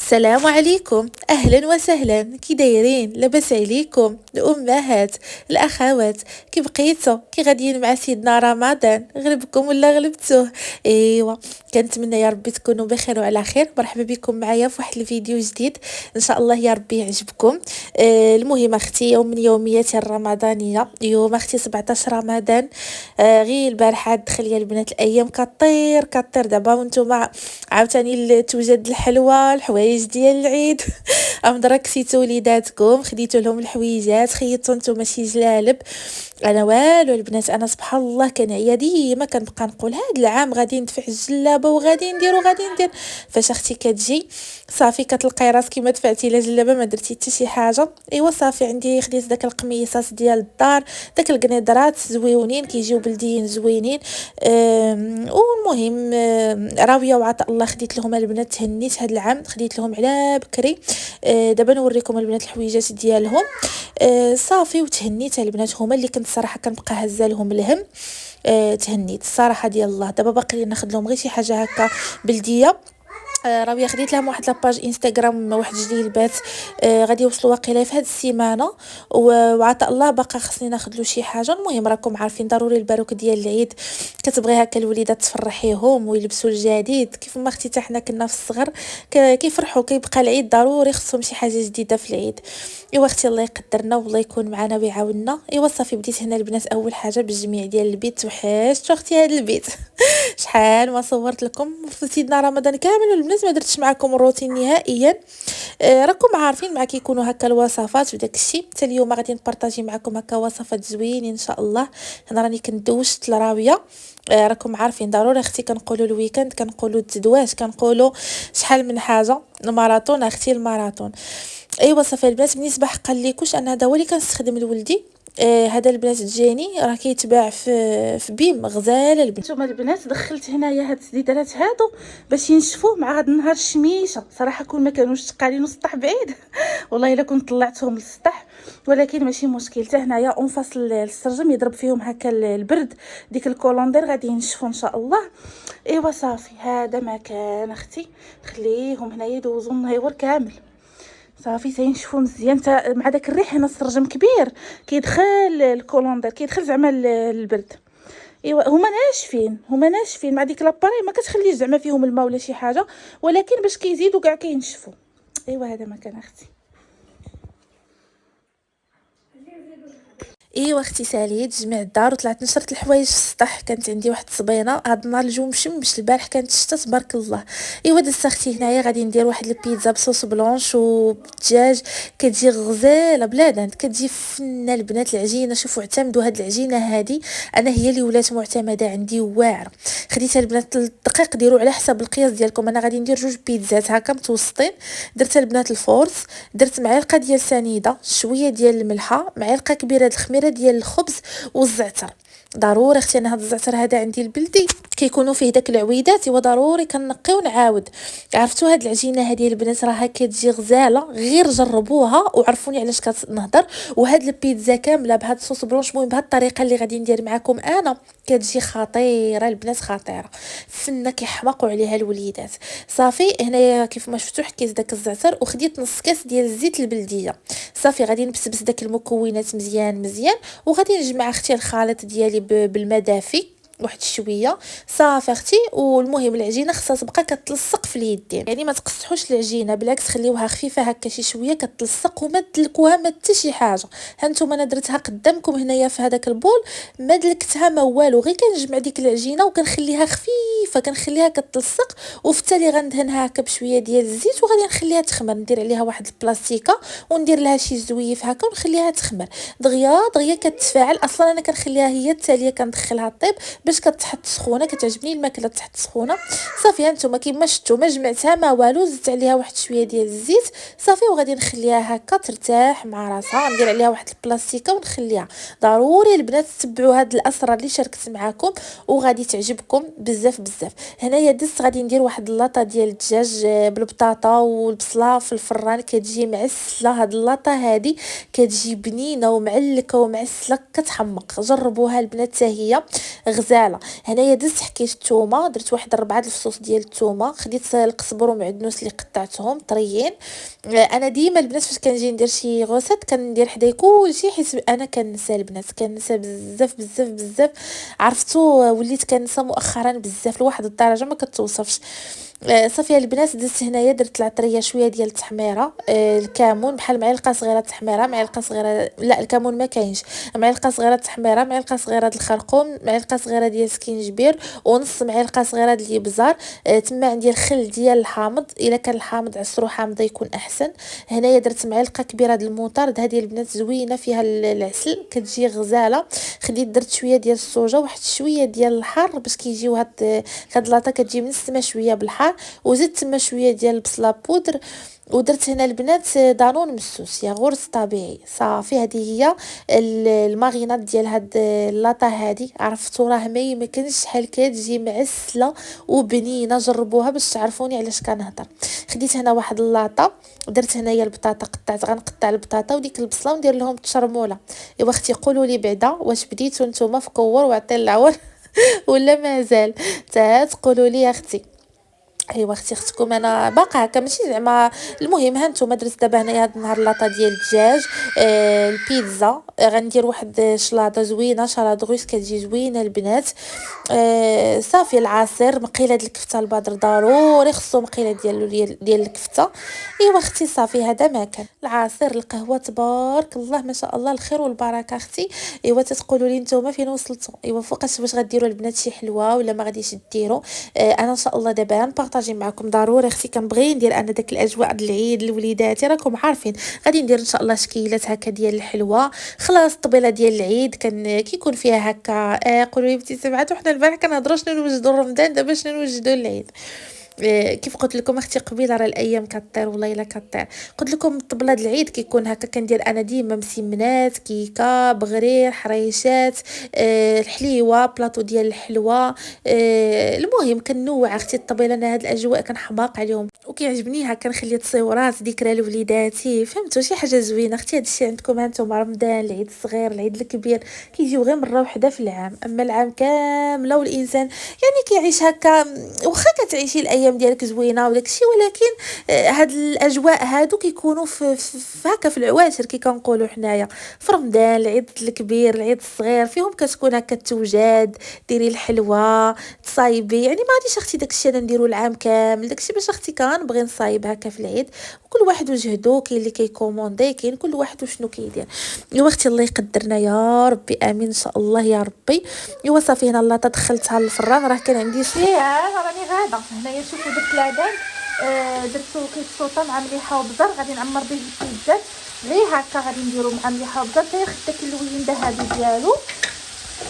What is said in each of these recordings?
السلام عليكم، اهلا وسهلا. كي دايرين؟ لاباس عليكم الامهات الاخوات؟ كي بقيتو؟ كي غاديين مع سيدنا رمضان؟ غلبكم ولا غلبتوه؟ ايوا، كنتمنى يا ربي تكونوا بخير وعلى خير. مرحبا بكم معايا في واحد الفيديو جديد، ان شاء الله يا ربي يعجبكم. المهم اختي، يوم من يومياتي الرمضانيه. اليوم اختي 17 رمضان. غير البارحه دخل يا البنات، الايام كطير كطير دابا وانتم عاوتاني توجد الحلوى، الحوايج ديال العيد. امضرا كسيتو وليداتكم، خديتو لهم الحويجات، خيطتو نتوما شي جلالب. انا والو البنات، انا سبحان الله كنعيا ديما كنبقى نقول هاد العام غادي ندفع الجلابه وغادي ندير وغادي ندير. فاش اختي كتجي صافي كتلقاي راسك ما دفعتي لا جلابه ما درتي حتى شي حاجه. ايوا صافي عندي خديت داك القميصات ديال الدار، داك القنيدرات زويونين كيجيو بلديين زوينين. والمهم راويه وعطاء الله خديت لهم البنات، تهنيت هاد العام خديت لهم على بكري. دابا نوريكم البنات الحويجات ديالهم. صافي وتهنيت البنات، هما اللي كنت صراحه كنبقى هزه لهم الهم. تهنيت الصراحه ديال الله. دابا باقي ناخذ لهم غير شي حاجه هكا بلديه. راويه خديت لهم واحد لاباج انستغرام، واحد جليبات. غادي يوصلوا واقيلا في هاد السيمانه. وعطاء الله باقا خصني ناخذ له شي حاجه. المهم راكم عارفين ضروري الباروك ديال العيد، كتبغي هكا الوليدات تفرحيهم ويلبسوا الجديد كيف ما اختي حنا كنا في الصغر. كيفرحوا، كيبقى العيد ضروري خصهم شي حاجه جديده في العيد. ايوا اختي الله يقدرنا والله يكون معنا ويعاوننا. ايوا صافي بديت هنا البنات اول حاجه بالجميع ديال البيت. توحشت اختي هذا البيت. شحال ما صورت لكم في سيدنا رمضان كامل والبنات ما درتش معكم الروتين نهائيا. راكم عارفين مع كيكونوا هكا الوصفات وداك الشيء. حتى اليوم غادي نبارطاجي معكم هكا وصفات زوينين ان شاء الله. انا راني كندوشت الراويه. راكم عارفين ضروري اختي كنقولوا الويكاند، كنقولوا التدواش، كنقولوا شحال من حاجه. الماراثون اختي، الماراثون. ايوا صافي البنات، بالنسبه حقا ليكوش انا هذا هو اللي كنستخدم لولدي. هذا البنات جاني راه كيتباع في بيم غزال البنات. نتوما البنات دخلت هنايا هاد السديدرات هادو باش ينشفوا مع هاد النهار الشميشه. صراحه كون ما كانوش تقالين السطح بعيد والله الا كنت طلعتهم للسطح، ولكن ماشي مشكل. حتى هنايا اونفاس السرجم يضرب فيهم هكا البرد، ديك الكولوندير غادي ينشفوا ان شاء الله. ايوا صافي هذا مكان اختي، خليهم هنايا يدوزوا النهار كامل. صافي تينشفوا مزيان مع داك الريح. هنا السرجم كبير كيدخل الكولوندر، كيدخل زعما البرد. ايوا هما ناشفين مع ديك لاباري، ما كتخليش زعما فيهم الماء ولا شي حاجه، ولكن باش كيزيدوا كاع كينشفوا. ايوا هذا مكان اختي. ايوا اختي ساليت جميع الدار وطلعت نشرت الحوايج في السطح. كانت عندي واحد الصبينه هاد النهار الجو مشمش، البارح كانت الشتا تبارك الله. ايوا دزت اختي هنايا غادي ندير واحد البيتزا بصوص بلونش وبالدجاج، كتجي غزاله بلادان، كتجي فنه البنات. العجينه شوفوا اعتمدوا هاد العجينه هادي، انا هي اللي ولات معتمده عندي واعره. خديتها البنات الدقيق، ديروا على حسب القياس ديالكم. انا غادي ندير 2 بيتزات هكا متوسطين. درت البنات الفورس، درت معلقه ديال سنيده، شويه ديال الملحه، معلقه كبيره د الخميره ديال الخبز والزعتر. ضروري اختي انا هاد الزعتر هذا عندي البلدي كيكونوا فيه داك العويدات، ايوا ضروري كنقي ونعاود. عرفتوا هاد العجينه هذه البنات راها كتجي غزاله، غير جربوها وعرفوني علاش كنهضر. وهاد البيتزا كامله بهاد الصوص بلونش، المهم بهاد الطريقه اللي غادي ندير معكم انا، كتجي خطيره البنات، خطيره فنه كيحماقوا عليها الوليدات. صافي هنايا كيف ما شفتوا حكيت داك الزعتر وخديت نص كاس ديال الزيت البلديه. صافي غادي نبسبس داك المكونات مزيان مزيان، وغادي نجمع اختي الخليط ديالي بالماء دافي واحد شويه. صافي اختي، والمهم العجينه خصها تبقى كتلصق في اليدين، يعني ما تقصحوش العجينه، بالعكس خليوها خفيفه هكا شي شويه كتلصق، وما تدلكوها ما حتى شي حاجه. هانتوما انا درتها قدامكم هنايا في هذاك البول، ما دلكتها ما والو، غير كنجمع ديك العجينه وكنخليها خفيفه، كنخليها كتلصق. وفي التالي غندهنها هكا بشويه ديال الزيت وغادي نخليها تخمر. ندير عليها واحد البلاستيكه وندير لها شي زويف هكا ونخليها تخمر دغيا دغيا كتفاعل. اصلا انا كنخليها هي التاليه كندخلها طيب باش كتحط سخونه، كتعجبني الماكله تحت سخونه. صافي هانتوما كيما شفتوا ما جمعتها ما والو، زدت عليها واحد شويه ديال الزيت. صافي وغادي نخليها هكا ترتاح مع راسها. ندير عليها واحد البلاستيكه ونخليها. ضروري البنات تتبعوا هاد الاسرار اللي شاركت معكم وغادي تعجبكم بزاف بزاف. هنايا دزت غادي ندير واحد اللاطه ديال الدجاج بالبطاطا والبصله في الفران، كتجي معسله. هاد اللاطه هادي كتجي بنينه ومعلكه ومعسله كتحمق. جربوها البنات حتى هي غزاله غزاله. هنايا درت حكيت الثومه، درت واحد 4 الفصوص ديال الثومه، خديت القزبر ومعدنوس اللي قطعتهم طريين. انا ديما البنات فاش كنجي ندير شي غوسيت كندير حدايا كلشي، حيت انا كنسى البنات، كنسى بزاف بزاف بزاف. عرفتو وليت كنسى مؤخرا بزاف لواحد الدرجه ما كتوصفش. صافي البنات درت هنايا، درت العطريه شويه ديال التحميره، الكمون بحال معلقه صغيره تحميره، معلقه صغيره لا الكمون ما كاينش، معلقه صغيره تحميره، معلقه صغيره د الخرقوم، معلقه صغيره ديال سكينجبير، ونص معلقه صغيره د الابزار. تما عندي الخل ديال الحامض، الا كان الحامض عصرو حامضه يكون احسن. هنايا درت معلقه كبيره د الموطرد، هذه البنات زوينه فيها العسل كتجي غزاله. خديت درت شويه ديال الصوجه، واحد شويه ديال الحار باش كيجيو هاد لاطا كتجي منسمه شويه بالحار، وزدت تما شويه ديال البصله بودر. ودرت هنا البنات دانون مسوس ياغورت طبيعي. صافي هذه هي الماغينات ديال هاد اللاطا هذه. عرفتوا راه ما يمكنش شحال كتجي معسله وبنينه، جربوها باش تعرفوني علاش كنهضر. خديت هنا واحد اللاطه، درت هنايا البطاطا قطعت، غنقطع البطاطا وديك البصله وندير لهم التشرموله. ايوا اختي قولوا لي بعدا واش بديتوا نتوما في كور وعطي العور ولا مازال؟ تا تقولوا لي يا اختي. ايوا اختكم انا باقا هكا ماشي زعما. المهم ها نتوما درت دابا هنايا هاد النهار لاطا ديال الدجاج. البيتزا غندير واحد شلاضه زوينه، شلاضغوس كتجي زوينه البنات. صافي العصير مقيله ديال الكفته البدر ضروري خصو مقيله ديال الكفته. ايوا اختي صافي هذا ما كان العصير القهوه تبارك الله ما شاء الله الخير والبركه اختي. ايوا تتقولوا لي نتوما فين وصلتوا؟ ايوا فوقاش واش غديروا البنات شي حلوه ولا ما غاديش ديروا؟ انا ان شاء الله دابا نبارطاجي معكم ضروري اختي. كنبغي ندير انا داك الاجواء د العيد لوليداتي راكم عارفين. غادي ندير ان شاء الله شكيلات هكا ديال الحلوه. خلاص الطبيله ديال العيد كيكون فيها هكا. قولوا لي بنتي سمعتوا حنا البارح كنهضروا شنو نوجدوا رمضان، دابا شنو نوجدوا العيد. كيف قلت لكم اختي قبيله راه الايام كطير والله الا كطير. قلت لكم الطبله د العيد كيكون هكا، كندير انا ديما مسمنات، كيكه، بغرير، حريشات، الحليوه، بلاطو ديال الحلوه. المهم كنوع اختي الطبيله. انا هاد الاجواء كنحماق عليهم وكيعجبني هكا نخلي تصويرات ذكرى لوليداتي، فهمتوا شي حاجه زوينه اختي. هادشي عندكم هانتوما رمضان، العيد الصغير، العيد الكبير كيجيو غير مره وحده في العام، اما العام كامله والانسان يعني كيعيش هكا. واخا كتعيشي الايام ديالك زوينه وداكشي، ولكن هاد الاجواء هادو كيكونوا في هكا في العواشر كي كنقولوا حنايا. في رمضان العيد الكبير العيد الصغير فيهم كتكون هكا التوجاد، ديري الحلوه، تصايبي. يعني ما غاديش اختي داكشي انا نديرو العام كامل داكشي باش اختي كنبغي نصايب هكا في العيد. وكل واحد وجهدو، كاين اللي كيكوموندي، كاين كل واحد وشنو كيدير. ايوا اختي الله يقدرنا يا ربي، امين ان شاء الله يا ربي. ايوا صافي هنا اللاطه دخلتها للفران، راه كان عندي راني غاده هنايا. شوفوا درت العدد، درتو كيتسوطا مع مليحه وبزر. غادي نعمر به البيتزات غير هكا، غادي نديرو مع مليحه وبزر حتى ياخد داك اللوين ذهبي ديالو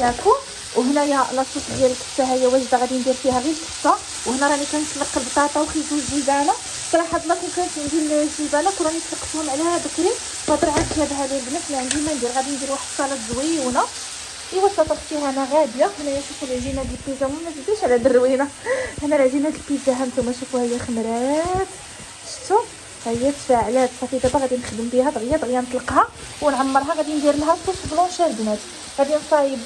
ياكو. وهنايا لاصوص ديال الكفته هي واجده، غادي ندير فيها غير الكفته. وهنا راني كنسلق البطاطا وخيزو الجبانه. صراحه ما كنت ندير الجبانه كراني سلقتهم عليها بكري، فطر عاد شابها لي البنات ما عندي ما ندير. غادي ندير واحد السلطه زويونه. ايوا صافي انا غاديه. هنايا شوفوا العجينه ديال البيتزا، ما تزيدوش على الروينه. هنا العجينه ديال البيتزا ها نتوما شوفوا هي خمرات، شفتوا هي تفاعلات. صافي دابا غادي نخدم بها دغيا نطلقها ونعمرها. غادي ندير لها صوص بلونش البنات، غادي نصايب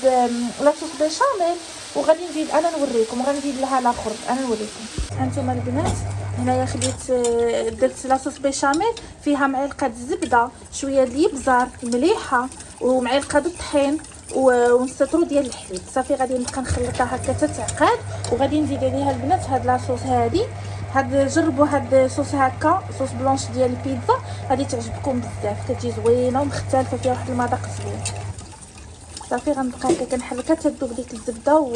لاصوص بيشاميل وغادي نزيد انا نوريكم، وغنزيد لها الاخر انا نوريكم. هانتوما البنات هنايا خديت درت لاصوص بيشاميل فيها معلقه الزبده، شويه ديال الابزار، مليحه، ومعلقه د الطحين ونص ديال الحليب. صافي غادي نبقى نخلطها هكا تتعقد، وغادي نزيد عليها البنات هاد لاصوص هادي. جربوا هاد الصوص هكا، صوص بلونش ديال البيتزا، غادي تعجبكم بزاف، كتجي زوينه ومختلفه، فيها واحد المذاق زوين. صافي غنبقى هكا كنحركها تذوب ديك الزبده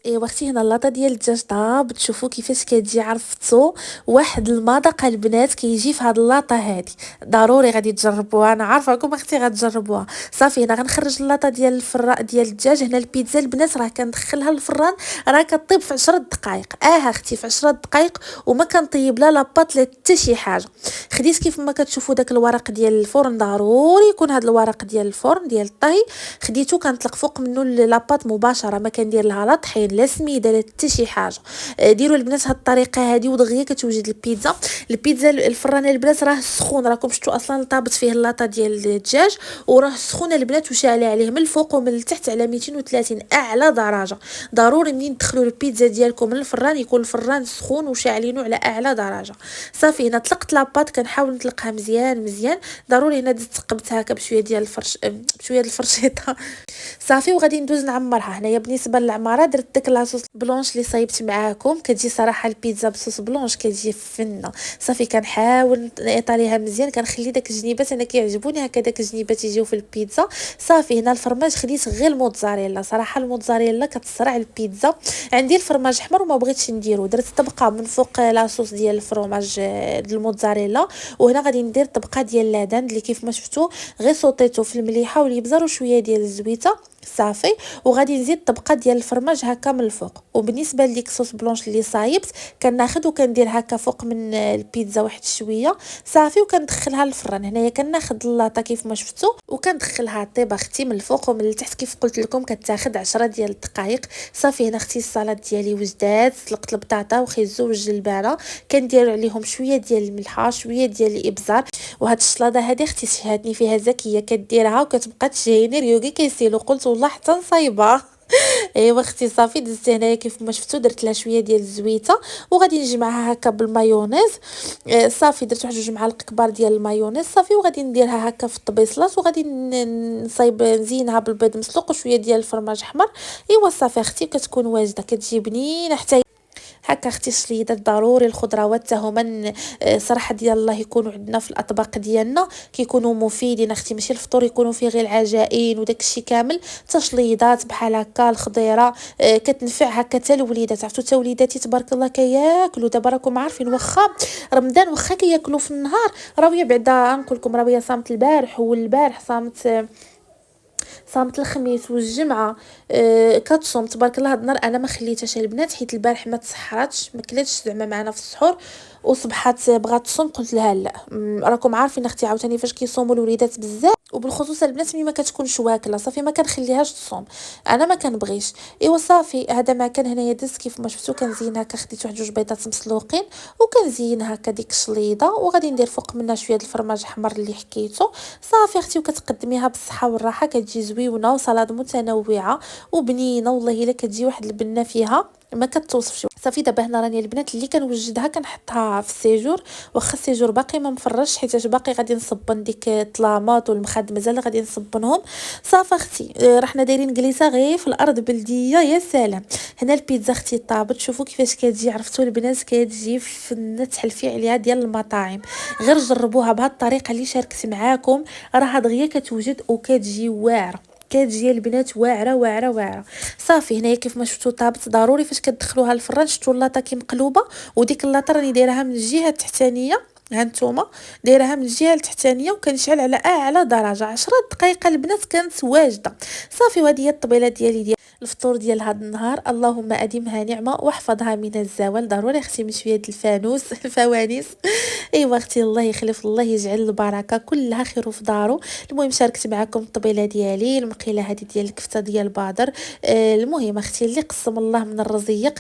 ايوا اختي هنا اللاطه ديال الدجاج طاب. تشوفوا كيفاش كتجي، عرفتوا واحد المذاق البنات كيجي في هاد اللاطه هادي. ضروري غادي تجربوها، انا عارفه راكم اختي غتجربوها. صافي هنا غنخرج اللاطه ديال الفراء ديال الدجاج. هنا البيتزا البنات راه كندخلها للفران، راه كطيب في 10 دقائق. اختي في 10 دقائق، وما كنطيب لا لاباط لا حتى شي حاجه. خديت كيف ما كتشوفوا داك الورق ديال الفرن، ضروري يكون هذا الورق ديال الفرن ديال الطهي. خديته كنطلق فوق منه لاباط مباشره، ما كندير لها لا طحين لا سميده لا حتى شي حاجه. ديروا البنات هاد الطريقه هادي ودغيا كتوجد البيتزا الفران البنات راه سخون، راكم شفتوا اصلا طابت فيه اللاطه ديال الدجاج وراه سخونه البنات وشاعله عليه من الفوق ومن التحت على 230 اعلى درجه. ضروري منين تدخلوا البيتزا ديالكم من الفران يكون الفران سخون وشاعلينه على اعلى درجه. صافي هنا طلقت لاباط، كنحاول نطلقها مزيان. ضروري هنا تقبتها هكا بشويه ديال الفرش بشويه ديال الفرشيطه. صافي وغادي ندوز نعمرها. هنايا بالنسبه للعماره درت داك لاصوص بلونش اللي صايبت معاكم، كتجي صراحه البيتزا بصوص بلونش كتجي فنه. صافي كنحاول نطاليها مزيان، كنخلي داك الجنيبات انا كيعجبوني هكا داك الجنيبات يجيو في البيتزا. صافي هنا الفرماج خديت غير الموتزاريلا، صراحه الموتزاريلا كتصرع البيتزا. عندي الفرماج احمر وما بغيتش نديرو، درت طبقه من فوق لاصوص ديال الفرماج ديال الموتزاريلا، وهنا غادي ندير طبقه ديال اللادان اللي كيف ما شفتوا غير صوطيتو في المليحه والابزار وشويه ديال الزويته. صافي وغادي نزيد طبقه ديال الفرماج هكا من الفوق. وبالنسبه لديك الصوص بلونش اللي صايبت كناخذ وكندير هكا فوق من البيتزا واحد شويه. صافي وكندخلها للفران. هنايا كناخذ اللاطه كيف ما شفتوا وكندخلها طيب اختي من الفوق ومن التحت كيف قلت لكم كتاخذ 10 ديال الدقائق. صافي هنا اختي السلطه ديالي وجدات، سلقت البطاطا وخيزو والجلبانه، كندير عليهم شويه ديال الملحه شويه ديال الابزار. وهاد الشلاضه هذه اختي شهاتني فيها زكيه، كديرها وكتبقى تشهيني ريوغي كيسيلو، قلت والله حتى نصايبه. ايوا اختي صافي دزت هنايا كيف ما شفتوا درت لها شويه ديال الزويته وغادي نجمعها هكا بالمايونيز. صافي درت واحد 2 معالق كبار ديال المايونيز. صافي وغادي نديرها هكا في الطبيصلات وغادي نصايب نزينها بالبيض مسلوق وشويه ديال الفرماج احمر. ايوا صافي اختي كتكون واجده كتجي بنينه حتى هكا اختي الشليدات. ضروري الخضروات حتى هما صراحه ديال الله يكونوا عندنا في الاطباق ديالنا، كيكونوا مفيدين اختي، ماشي الفطور يكونوا فيه غير العجائن وداك الشيء كامل. تشليضات بحال هكا الخضيره كتنفع هكا حتى الوليدات. عرفتوا حتى وليداتي تبارك الله كياكلوا دابا، راكم عارفين واخا رمضان واخا كياكلوا في النهار. راويه بعدا نقول لكم راويه صامت البارح والبارح صامت الخميس والجمعه. كتصوم تبارك الله. هاد النهار انا ما خليتهاش البنات حيت البارح ما تسحراتش ما كلاتش زعما معنا في السحور وصبحات بغات تصوم. قلت لها لا، راكم عارفين اختي عاوتاني فاش كيصوموا الوليدات بزاف وبالخصوص البنات ملي ما كتكونش واكله صافي ما كنخليهاش تصوم، انا ما كنبغيش. ايوا صافي هذا ما كان. هنايا دز كيف ما شفتوا كنزين هكا، خديت واحد 2 بيضات مسلوقين وكنزين هكا ديك الشليضه وغادي ندير فوق منها شويه د الفرماج احمر اللي حكيتو. صافي اختي وكتقدميها بالصحه والراحه، كتجي زويونه وسلطه متنوعه وبنينه والله الا كتجي واحد البنه فيها ما كتوصفش. صافي دابا هنا راني البنات اللي كنوجدها كنحطها في السيجور، واخا السيجور باقي ما مفرش حيت باقي غادي نصبن ديك الطلاماط والمخاد مازال غادي نصبنهم. صافي اختي رحنا دايرين جليسه غير في الارض بلديه يا سلام. هنا البيتزا اختي طابت، شوفوا كيفاش كتجي. عرفتوا البنات كتجي في تحلفي عليها ديال المطاعم، غير جربوها بهذه الطريقه اللي شاركت معاكم، راه دغيا كتوجد وكتجي واعره. كتجي البنات واعره. صافي هنايا كيف ما شفتوا طابت. ضروري فاش كتدخلوها الفران شفتوا اللاطه كي مقلوبه، وديك اللاطه راني دايرها من الجهه التحتانيه ها نتوما، دايرها من الجهه التحتانيه وكنشعل على اعلى درجه 10 دقائق البنات كانت واجده. صافي وهذه هي الطبيله ديال الفطور ديال هذا النهار. اللهم اديمها نعمه واحفظها من الزوال. ضروري اختي من شويه الفانوس الفوانيس. ايوا اختي الله يخلف الله يجعل البركه كلها خير في دارو. المهم شاركت معكم الطبيله ديالي المقيله هذه ديال الكفته ديال البادر. المهم اختي اللي قسم الله من الرزيق.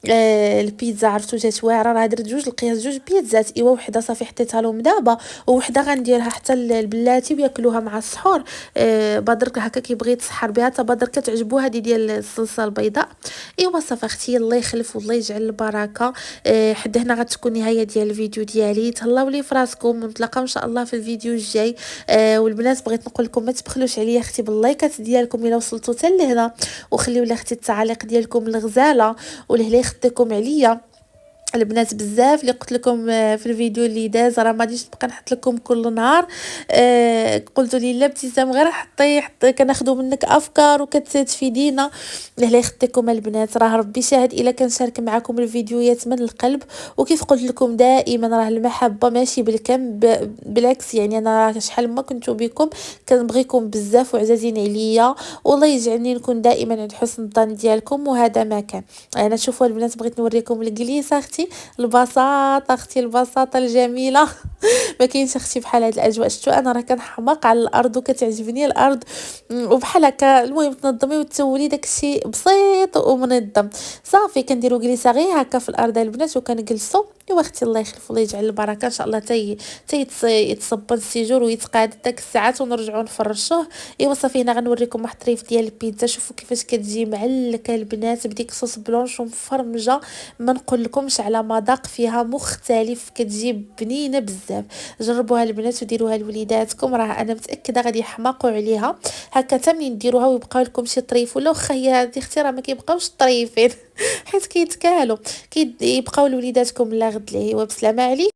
البيتزا عرفتوا جات واعره، راه درت 2 بيتزات. ايوا وحده صافي حطيتها لهم دابا وحده غنديرها حتى البلاتي وياكلوها مع السحور. بدر هكا كيبغي يتسحر بها، حتى بدر كتعجبو هذه ديال الصلصه البيضاء. ايوا صافي اختي الله يخلف والله يجعل البركه. حد هنا غتكون نهايه ديال الفيديو ديالي. تهلاو لي فراسكم ونتلاقاو ان شاء الله في الفيديو الجاي. والبنات بغيت نقول لكم ما تبخلوش عليا اختي باللايكات ديالكم الى وصلتوا حتى لهنا، وخليو لي اختي التعاليق ديالكم الغزاله ولهلا يخدكم عليا البنات بزاف. اللي قلت لكم في الفيديو اللي داز راه ما غاديش نبقى نحط لكم كل نهار. قلتوا لي لا ابتسام غير حطي كناخذوا منك افكار وكتفيدينا. لهلا يخديكم البنات. راه ربي شاهد الا كنشارك معكم الفيديوهات من القلب، وكيف قلت لكم دائما راه المحبه ماشي بالكم بالعكس. يعني انا راه شحال ما كنت بكم كنبغيكم بزاف وعزازين عليا، والله يجعلني نكون دائما عند حسن الظن ديالكم. وهذا ما كان. انا شوفوا البنات بغيت نوريكم الجليسه اختي اختي البساطه، اختي البساطه الجميله. ما كاينش اختي بحال هاد الاجواء. شتو انا راه كنحماق على الارض وكتعجبني الارض، وبحال هكا المهم تنظمي وتسولي داكشي بسيط ومنظم. صافي كنديرو جليسه غير هكا في الارض البنات وكنجلسو. ايوا اختي الله يخلف الله يجعل البركه ان شاء الله يتصبن السيجور ويتقاد داك الساعات ونرجعو نفرشوه. ايوا صافي هنا غنوريكم واحد الطريف ديال البيتزا. شوفوا كيفاش كتجي معلكه البنات بديك صوص بلونش ومفرمجه، ما نقولكمش على مذاق فيها مختلف، كتجي بنينه بزاف. جربوها البنات وديروها لوليداتكم، راه انا متاكده غادي يحماقوا عليها. هكا حتى منين ديروها ويبقاو لكم شي طريف ولا واخا هي هذه اختي راه ما كيبقاوش طريفين حيت كيتكالوا كيبقاو لوليداتكم لا غد ليه. وبسلامه عليكم.